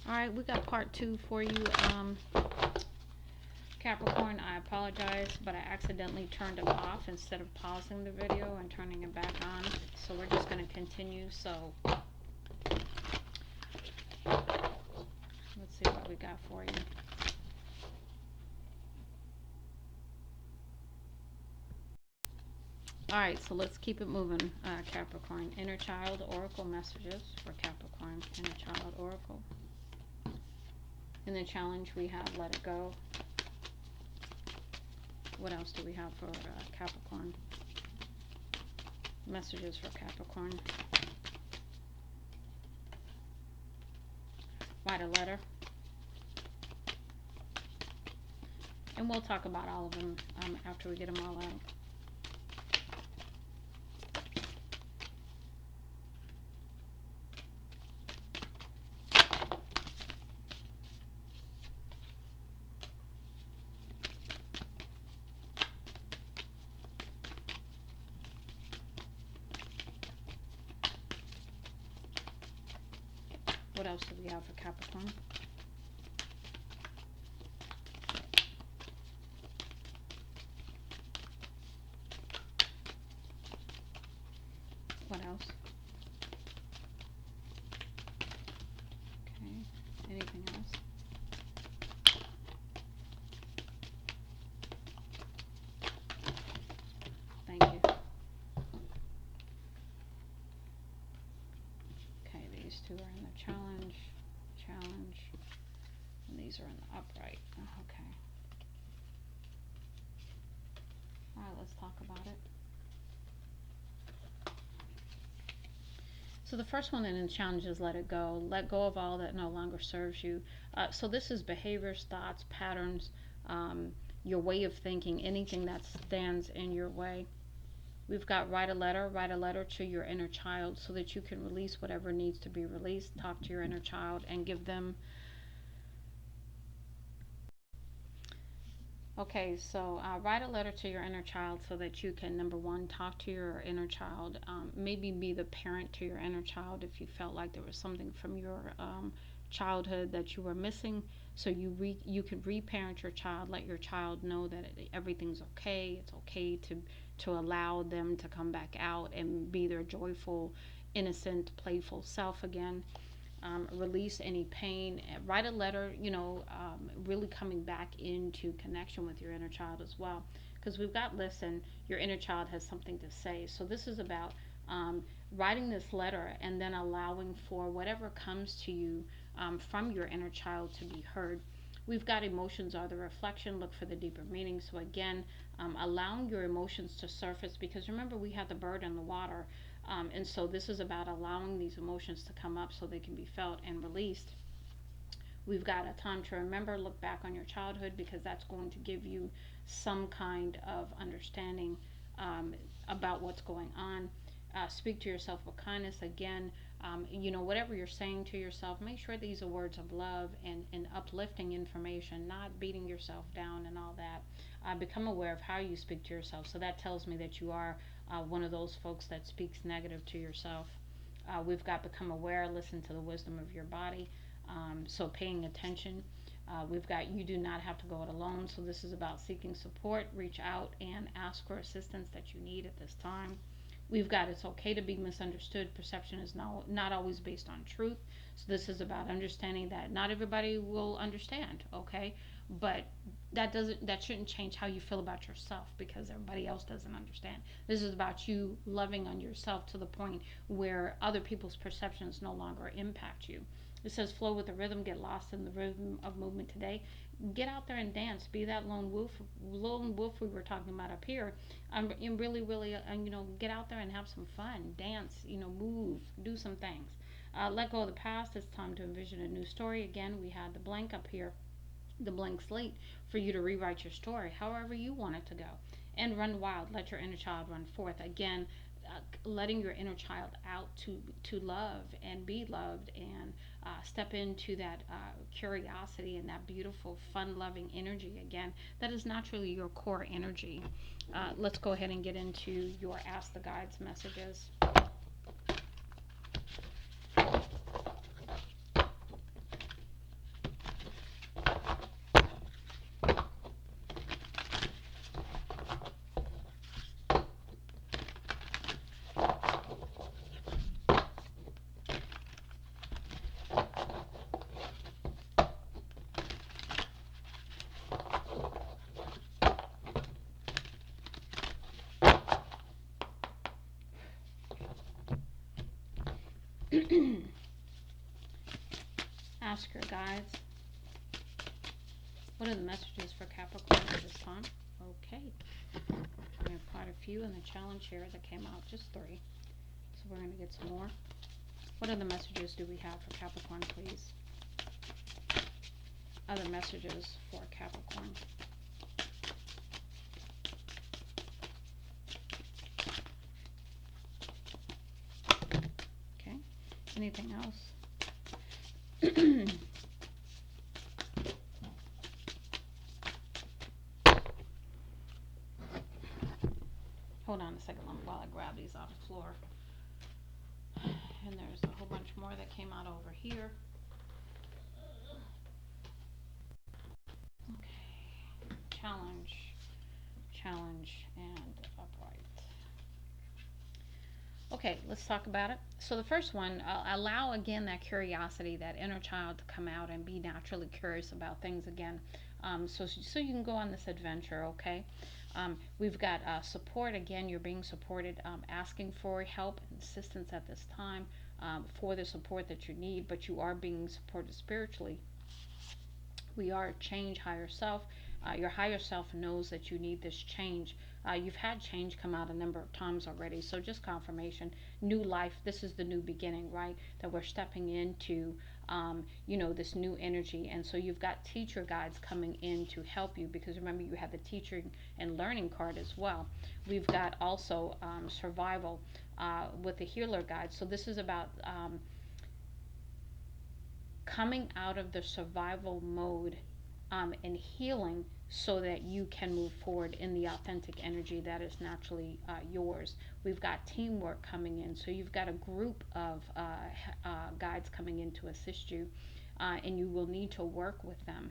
All right, we got part 2 for you. Capricorn, I apologize, but I accidentally turned it off instead of pausing the video and turning it back on. So we're just going to continue. So let's see what we got for you. All right, so let's keep it moving, Capricorn. Inner child oracle messages for Capricorn. Inner child oracle. In the challenge, we have let it go. What else do we have for Capricorn? Messages for Capricorn. Write a letter. And we'll talk about all of them after we get them all out. What else do we have for Capricorn? What else? Okay. Anything else? Thank you. Okay, these two are in the challenge, and these are in the upright. Okay. All right, let's talk about it. So the first one in the challenge is let it go. Let go of all that no longer serves you. So this is behaviors, thoughts, patterns, your way of thinking, anything that stands in your way. We've got write a letter to your inner child so that you can release whatever needs to be released. Talk to your inner child and give them. Okay, so write a letter to your inner child so that you can, number one, talk to your inner child. Maybe be the parent to your inner child if you felt like there was something from your childhood that you were missing. So you can reparent your child, let your child know that everything's okay. It's okay to allow them to come back out and be their joyful, innocent, playful self again. Release any pain. Write a letter, really coming back into connection with your inner child as well. Because we've got listen, your inner child has something to say. So this is about writing this letter and then allowing for whatever comes to you from your inner child to be heard. We've got emotions are the reflection. Look for the deeper meaning. So again, allowing your emotions to surface, because remember we had the bird in the water. And so this is about allowing these emotions to come up so they can be felt and released. We've got a time to remember, look back on your childhood, because that's going to give you some kind of understanding about what's going on. Speak to yourself with kindness. Again, whatever you're saying to yourself, make sure these are words of love and uplifting information, not beating yourself down and all that. Become aware of how you speak to yourself. So that tells me that you are one of those folks that speaks negative to yourself. We've got become aware, listen to the wisdom of your body. So paying attention. We've got you do not have to go it alone. So this is about seeking support. Reach out and ask for assistance that you need at this time. We've got it's okay to be misunderstood. Perception is not always based on truth. So this is about understanding that not everybody will understand, okay? But that shouldn't change how you feel about yourself because everybody else doesn't understand. This is about you loving on yourself to the point where other people's perceptions no longer impact you. It says flow with the rhythm, get lost in the rhythm of movement today. Get out there and dance. Be that lone wolf we were talking about up here. And really, get out there and have some fun. Dance, move, do some things. Let go of the past. It's time to envision a new story. Again, we had the blank up here, the blank slate for you to rewrite your story however you want it to go. And run wild. Let your inner child run forth. Again, letting your inner child out to love and be loved and step into that curiosity and that beautiful fun loving energy again that is naturally your core energy. Let's go ahead and get into your ask the guides messages. Ask your guides. What are the messages for Capricorn at this time? Okay. We have quite a few in the challenge here that came out, just 3. So we're going to get some more. What other messages do we have for Capricorn, please? Other messages for Capricorn. Okay. Anything else? Hold on a second while I grab these off the floor. And there's a whole bunch more that came out over here. Okay. Challenge, and upright. Okay, let's talk about it. So the first one, allow again that curiosity, that inner child to come out and be naturally curious about things again. So you can go on this adventure, okay? We've got support. Again, you're being supported, asking for help and assistance at this time for the support that you need, but you are being supported spiritually. We are change higher self. Your higher self knows that you need this change. You've had change come out a number of times already, so just confirmation. New life. This is the new beginning, right? That we're stepping into, this new energy. And so you've got teacher guides coming in to help you, because remember, you have the teacher and learning card as well. We've got also survival with the healer guide. So this is about coming out of the survival mode and healing, so that you can move forward in the authentic energy that is naturally yours. We've got teamwork coming in, so you've got a group of guides coming in to assist you, and you will need to work with them,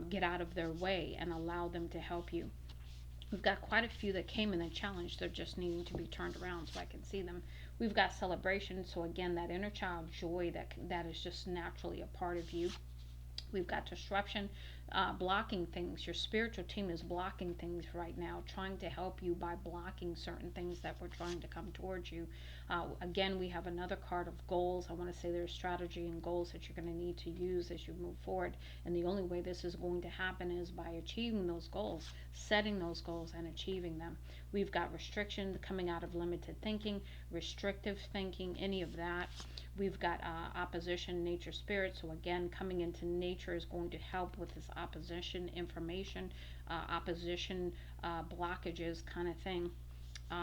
get out of their way and allow them to help you. We've got quite a few that came in the challenge. They're just needing to be turned around so I can see them. We've got celebration. So again, that inner child joy that is just naturally a part of you. We've got disruption, blocking things. Your spiritual team is blocking things right now, trying to help you by blocking certain things that were trying to come towards you. Again, we have another card of goals. I want to say there's strategy and goals that you're going to need to use as you move forward. And the only way this is going to happen is by achieving those goals, setting those goals and achieving them. We've got restriction coming out of limited thinking, restrictive thinking, any of that. We've got opposition, nature, spirit. So again, coming into nature is going to help with this opposition information, opposition blockages kind of thing.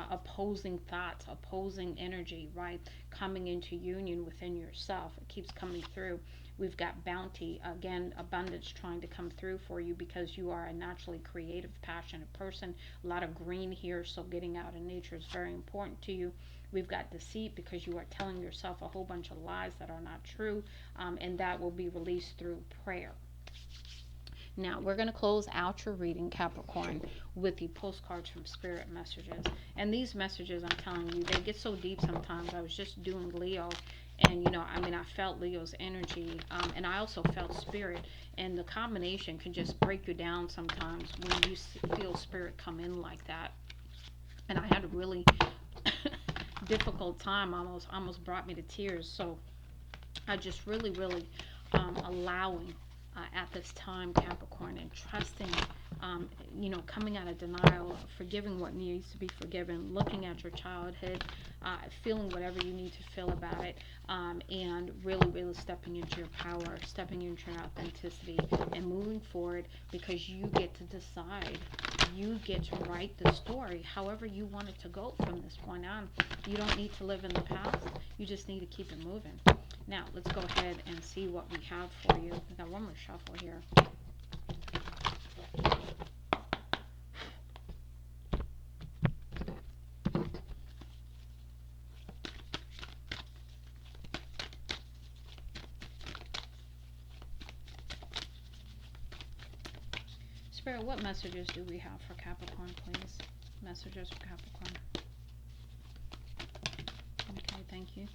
Opposing thoughts, opposing energy, right? Coming into union within yourself. It keeps coming through. We've got bounty, again, abundance trying to come through for you because you are a naturally creative, passionate person. A lot of green here, so getting out in nature is very important to you. We've got deceit because you are telling yourself a whole bunch of lies that are not true, and that will be released through prayer. Now, we're going to close out your reading, Capricorn, with the postcards from Spirit messages. And these messages, I'm telling you, they get so deep sometimes. I was just doing Leo, and, I felt Leo's energy, and I also felt Spirit. And the combination can just break you down sometimes when you feel Spirit come in like that. And I had a really difficult time, almost brought me to tears. So I just really allowing at this time, Capricorn, and trusting, coming out of denial, forgiving what needs to be forgiven, looking at your childhood, feeling whatever you need to feel about it, and really stepping into your power, stepping into your authenticity, and moving forward, because you get to decide. You get to write the story however you want it to go from this point on. You don't need to live in the past. You just need to keep it moving. Now, let's go ahead and see what we have for you. We've got one more shuffle here. Spirit, what messages do we have for Capricorn, please? Messages for Capricorn. Okay, thank you.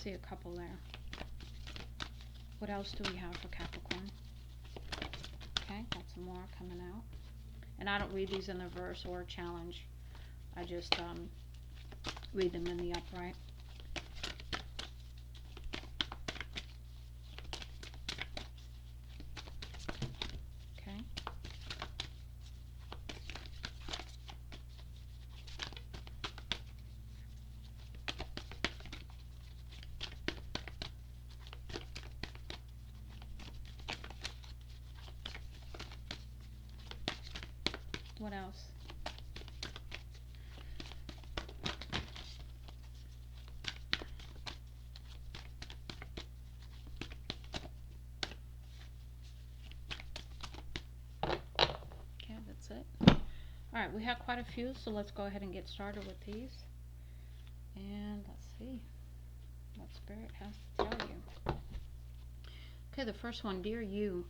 See a couple there. What else do we have for Capricorn? Okay, got some more coming out. And I don't read these in the verse or challenge. I just read them in the upright. What else? Okay, that's it. All right, we have quite a few, so let's go ahead and get started with these. And let's see what Spirit has to tell you. Okay, the first one, dear you.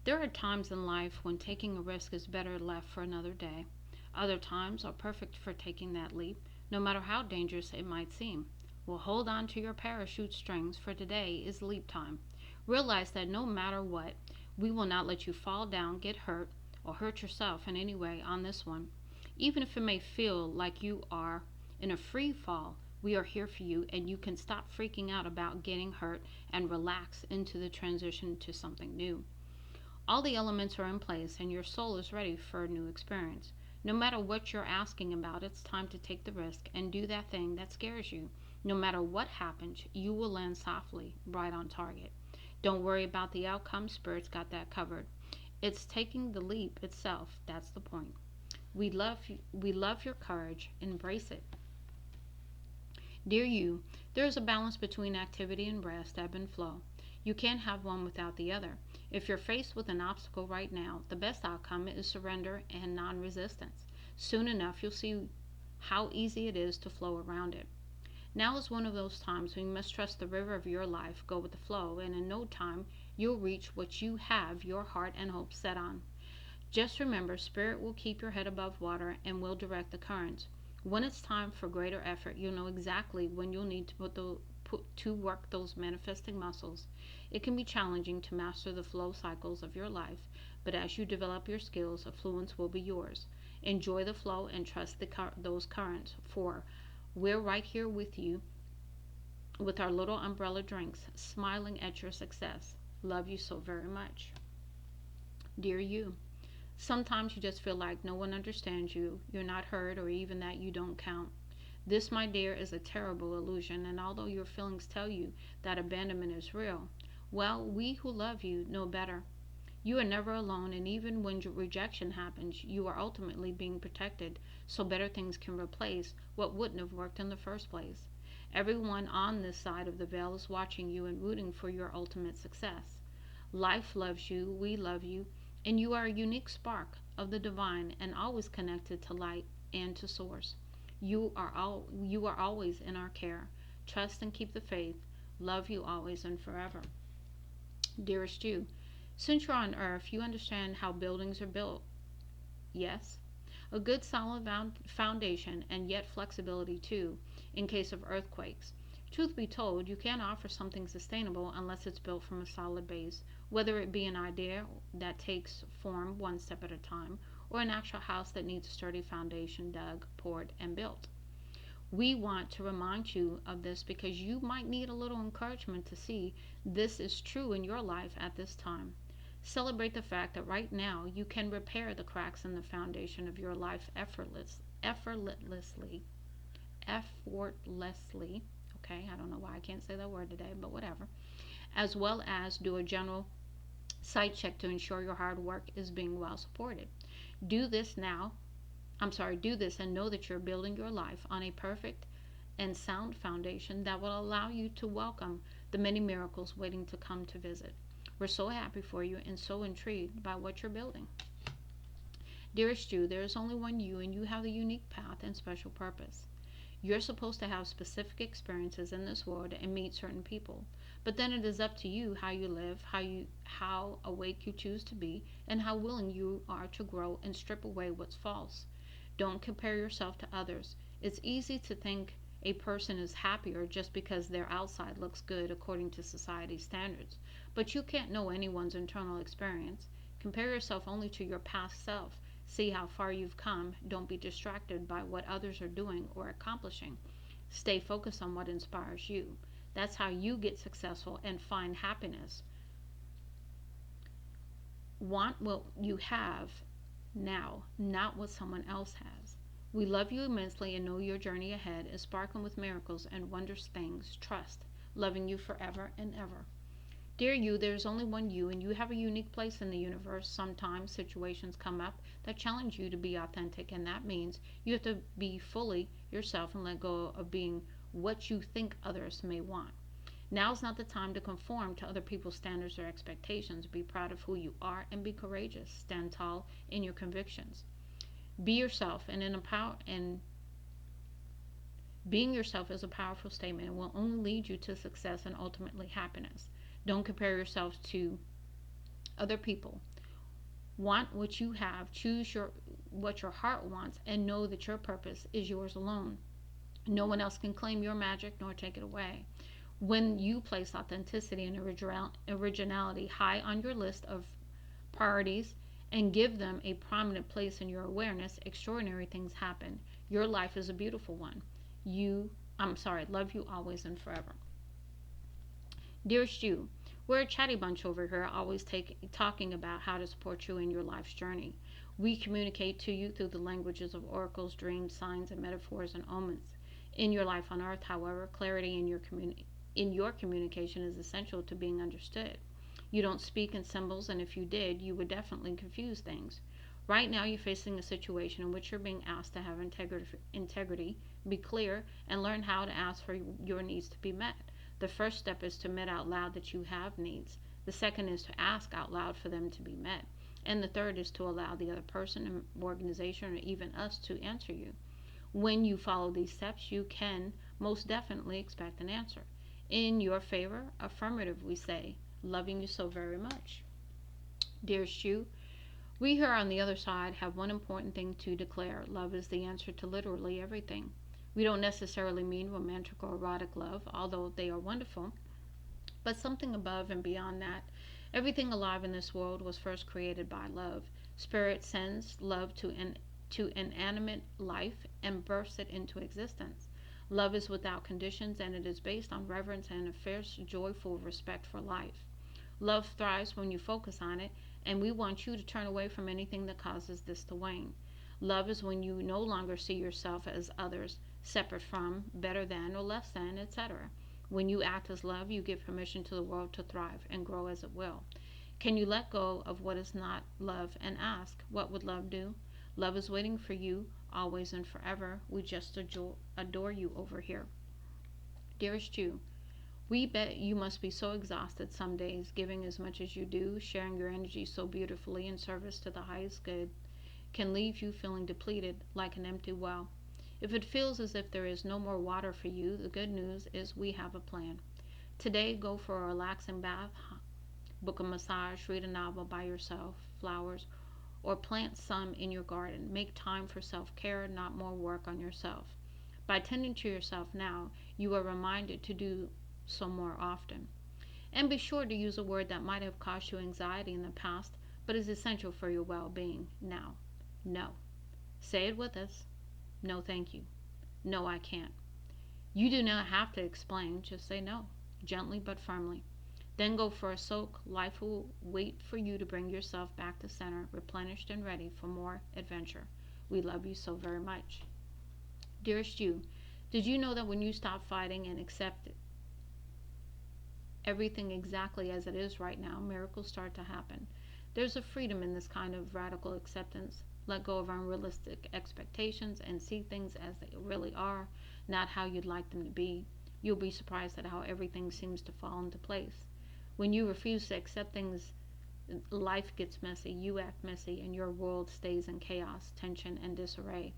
There are times in life when taking a risk is better left for another day. Other times are perfect for taking that leap, no matter how dangerous it might seem. Well, hold on to your parachute strings, for today is leap time. Realize that no matter what, we will not let you fall down, get hurt, or hurt yourself in any way on this one. Even if it may feel like you are in a free fall, we are here for you, and you can stop freaking out about getting hurt and relax into the transition to something new. All the elements are in place and your soul is ready for a new experience. No matter what you're asking about, it's time to take the risk and do that thing that scares you. No matter what happens, you will land softly, right on target. Don't worry about the outcome, Spirit's got that covered. It's taking the leap itself, that's the point. We love your courage, embrace it. Dear you, there is a balance between activity and rest, ebb and flow. You can't have one without the other. If you're faced with an obstacle right now, the best outcome is surrender and non resistance. Soon enough, you'll see how easy it is to flow around it. Now is one of those times when you must trust the river of your life, go with the flow, and in no time, you'll reach what you have your heart and hope set on. Just remember, Spirit will keep your head above water and will direct the currents. When it's time for greater effort, you'll know exactly when you'll need to put to work those manifesting muscles. It can be challenging to master the flow cycles of your life, but as you develop your skills, affluence will be yours. Enjoy the flow and trust those currents, for we're right here with you with our little umbrella drinks, smiling at your success. Love you so very much. Dear you. Sometimes you just feel like no one understands you, you're not heard, or even that you don't count. This, my dear, is a terrible illusion, and although your feelings tell you that abandonment is real, well, we who love you know better. You are never alone, and even when rejection happens, you are ultimately being protected so better things can replace what wouldn't have worked in the first place. Everyone on this side of the veil is watching you and rooting for your ultimate success. Life loves you, we love you, and you are a unique spark of the divine and always connected to light and to source. You are always in our care. Trust and keep the faith. Love you always and forever. Dearest you, since you're on earth, you understand how buildings are built. Yes? A good solid foundation and yet flexibility too in case of earthquakes. Truth be told, you can't offer something sustainable unless it's built from a solid base, whether it be an idea that takes form one step at a time, or an actual house that needs a sturdy foundation dug, poured, and built. We want to remind you of this because you might need a little encouragement to see this is true in your life at this time. Celebrate the fact that right now you can repair the cracks in the foundation of your life effortlessly. Effortlessly. Okay, I don't know why I can't say that word today, but whatever. As well as do a general site check to ensure your hard work is being well supported. Do this now. Do this and know that you're building your life on a perfect and sound foundation that will allow you to welcome the many miracles waiting to come to visit. We're so happy for you and so intrigued by what you're building. Dearest you, there is only one you, and you have a unique path and special purpose. You're supposed to have specific experiences in this world and meet certain people. But then it is up to you how you live, how awake you choose to be, and how willing you are to grow and strip away what's false. Don't compare yourself to others. It's easy to think a person is happier just because their outside looks good according to society's standards. But you can't know anyone's internal experience. Compare yourself only to your past self. See how far you've come. Don't be distracted by what others are doing or accomplishing. Stay focused on what inspires you. That's how you get successful and find happiness. Want what you have now, not what someone else has. We love you immensely and know your journey ahead is sparkling with miracles and wondrous things. Trust. Loving you forever and ever. Dear you, there's only one you, and you have a unique place in the universe. Sometimes situations come up that challenge you to be authentic, and that means you have to be fully yourself and let go of being what you think others may want. Now's not the time to conform to other people's standards or expectations. Be proud of who you are and be courageous. Stand tall in your convictions. Be yourself, and being yourself is a powerful statement and will only lead you to success and ultimately happiness. Don't compare yourself to other people. Want what you have, choose what your heart wants, and know that your purpose is yours alone. No one else can claim your magic nor take it away. When you place authenticity and originality high on your list of priorities and give them a prominent place in your awareness, extraordinary things happen. Your life is a beautiful one. Love you always and forever. Dearest you, we're a chatty bunch over here, always talking about how to support you in your life's journey. We communicate to you through the languages of oracles, dreams, signs, and metaphors and omens. In your life on earth, however, clarity in your communication is essential to being understood. You don't speak in symbols, and if you did, you would definitely confuse things. Right now, you're facing a situation in which you're being asked to have integrity, be clear, and learn how to ask for your needs to be met. The first step is to admit out loud that you have needs. The second is to ask out loud for them to be met. And the third is to allow the other person, organization, or even us to answer you. When you follow these steps, you can most definitely expect an answer. In your favor, affirmative, we say, loving you so very much. Dearest you, we here on the other side have one important thing to declare. Love is the answer to literally everything. We don't necessarily mean romantic or erotic love, although they are wonderful, but something above and beyond that. Everything alive in this world was first created by love. Spirit sends love to inanimate life and bursts it into existence. Love is without conditions and it is based on reverence and a fierce, joyful respect for life. Love thrives when you focus on it, and we want you to turn away from anything that causes this to wane. Love is when you no longer see yourself as others, separate from, better than, or less than, etc. When you act as love, you give permission to the world to thrive and grow as it will. Can you let go of what is not love and ask, what would love do? Love is waiting for you, always and forever. We just adore you over here. Dearest you, we bet you must be so exhausted some days, giving as much as you do, sharing your energy so beautifully in service to the highest good, can leave you feeling depleted like an empty well. If it feels as if there is no more water for you, the good news is we have a plan. Today, go for a relaxing bath, book a massage, read a novel by yourself, flowers, or plant some in your garden. Make time for self-care, not more work on yourself. By tending to yourself now, you are reminded to do so more often. And be sure to use a word that might have caused you anxiety in the past, but is essential for your well-being now. No. Say it with us. No, thank you. No, I can't. You do not have to explain, just say no, gently but firmly. Then go for a soak. Life will wait for you to bring yourself back to center, replenished and ready for more adventure. We love you so very much. Dearest you, did you know that when you stop fighting and accept everything exactly as it is right now, miracles start to happen? There's a freedom in this kind of radical acceptance. Let go of unrealistic expectations and see things as they really are, not how you'd like them to be. You'll be surprised at how everything seems to fall into place. When you refuse to accept things, life gets messy, you act messy, and your world stays in chaos, tension, and disarray.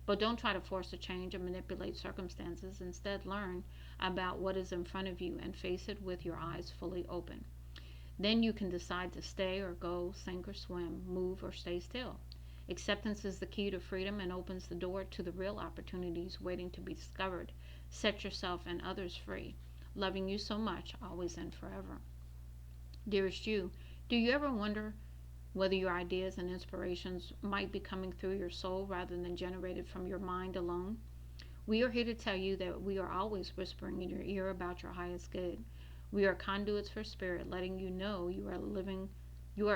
But don't try to force a change or manipulate circumstances. Instead, learn about what is in front of you and face it with your eyes fully open. Then you can decide to stay or go, sink or swim, move or stay still. Acceptance is the key to freedom and opens the door to the real opportunities waiting to be discovered. Set yourself and others free. Loving you so much, always and forever. Dearest you, do you ever wonder whether your ideas and inspirations might be coming through your soul rather than generated from your mind alone? We are here to tell you that we are always whispering in your ear about your highest good. We are conduits for spirit, letting you know you are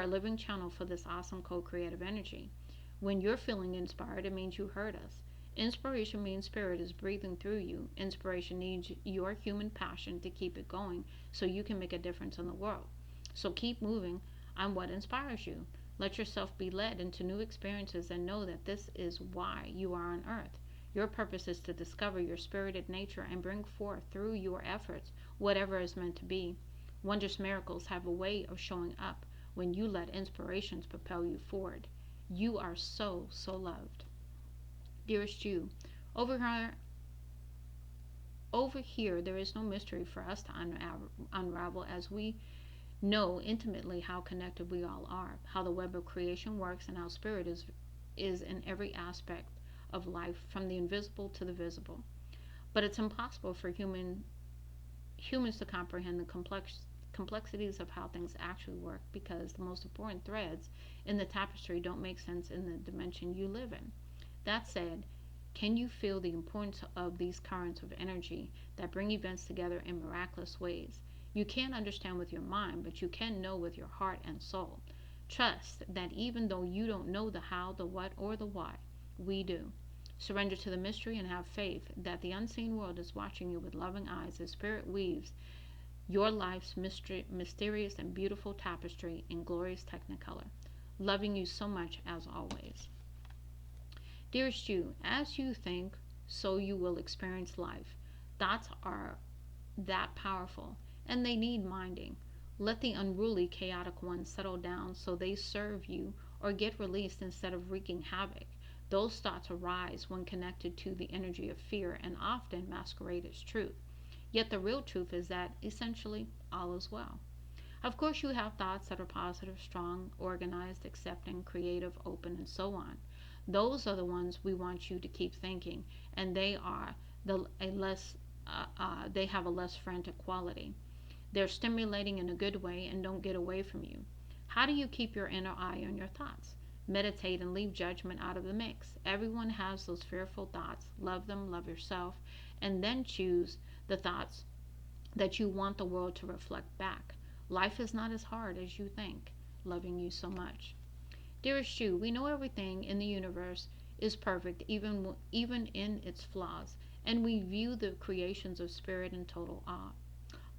a living channel for this awesome co-creative energy. When you're feeling inspired, it means you heard us. Inspiration means spirit is breathing through you. Inspiration needs your human passion to keep it going so you can make a difference in the world. So keep moving on what inspires you. Let yourself be led into new experiences and know that this is why you are on earth. Your purpose is to discover your spirited nature and bring forth through your efforts whatever is meant to be. Wondrous miracles have a way of showing up when you let inspirations propel you forward. You are so, so loved. Dearest you, over here, over here there is no mystery for us to unravel as we know intimately how connected we all are, how the web of creation works, and how spirit is in every aspect of life, from the invisible to the visible. But it's impossible for humans to comprehend the complexities of how things actually work because the most important threads in the tapestry don't make sense in the dimension you live in. That said, can you feel the importance of these currents of energy that bring events together in miraculous ways? You can't understand with your mind, but you can know with your heart and soul. Trust that even though you don't know the how, the what, or the why, we do. Surrender to the mystery and have faith that the unseen world is watching you with loving eyes as Spirit weaves your life's mysterious and beautiful tapestry in glorious technicolor. Loving you so much as always. Dearest you, as you think, so you will experience life. Thoughts are that powerful, and they need minding. Let the unruly, chaotic ones settle down so they serve you or get released instead of wreaking havoc. Those thoughts arise when connected to the energy of fear and often masquerade as truth. Yet the real truth is that essentially all is well. Of course, you have thoughts that are positive, strong, organized, accepting, creative, open, and so on. Those are the ones we want you to keep thinking, and they have a less frantic quality. They're stimulating in a good way and don't get away from you. How do you keep your inner eye on your thoughts? Meditate and leave judgment out of the mix. Everyone has those fearful thoughts. Love them, love yourself, and then choose the thoughts that you want the world to reflect back. Life is not as hard as you think. Loving you so much. Dearest you, we know everything in the universe is perfect, even in its flaws, and we view the creations of spirit in total awe.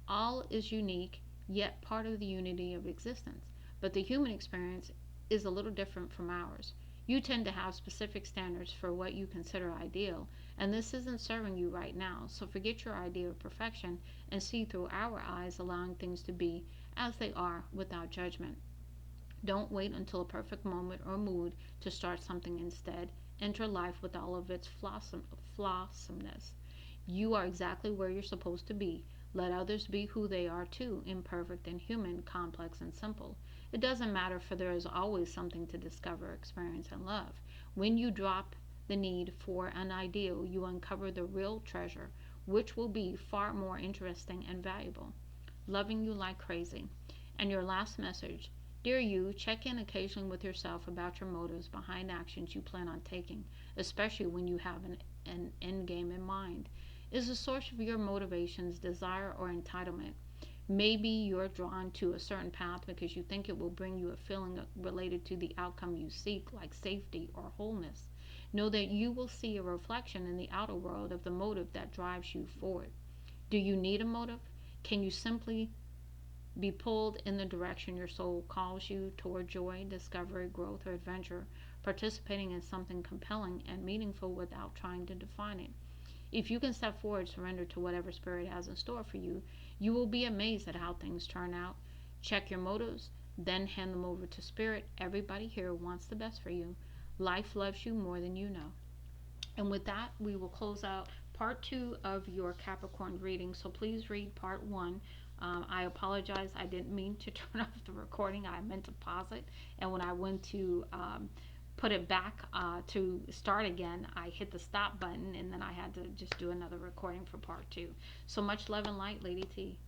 All is unique, yet part of the unity of existence. But the human experience is a little different from ours. You tend to have specific standards for what you consider ideal, and this isn't serving you right now, so forget your idea of perfection and see through our eyes, allowing things to be as they are without judgment. Don't wait until a perfect moment or mood to start something instead. Enter life with all of its flawsomeness. You are exactly where you're supposed to be. Let others be who they are too, imperfect and human, complex and simple. It doesn't matter, for there is always something to discover, experience, and love. When you drop the need for an ideal, you uncover the real treasure, which will be far more interesting and valuable. Loving you like crazy. And your last message. Dear you, check in occasionally with yourself about your motives behind actions you plan on taking, especially when you have an end game in mind. Is the source of your motivations desire or entitlement? Maybe you're drawn to a certain path because you think it will bring you a feeling related to the outcome you seek, like safety or wholeness. Know that you will see a reflection in the outer world of the motive that drives you forward. Do you need a motive? Can you simply be pulled in the direction your soul calls you toward joy, discovery, growth, or adventure, participating in something compelling and meaningful without trying to define it? If you can step forward, surrender to whatever Spirit has in store for you, you will be amazed at how things turn out. Check your motives, then hand them over to Spirit. Everybody here wants the best for you. Life loves you more than you know. And with that, we will close out part 2 of your Capricorn reading. So please read part 1. I apologize. I didn't mean to turn off the recording. I meant to pause it. And when I went to put it back to start again, I hit the stop button, and then I had to just do another recording for part 2. So much love and light, Lady T.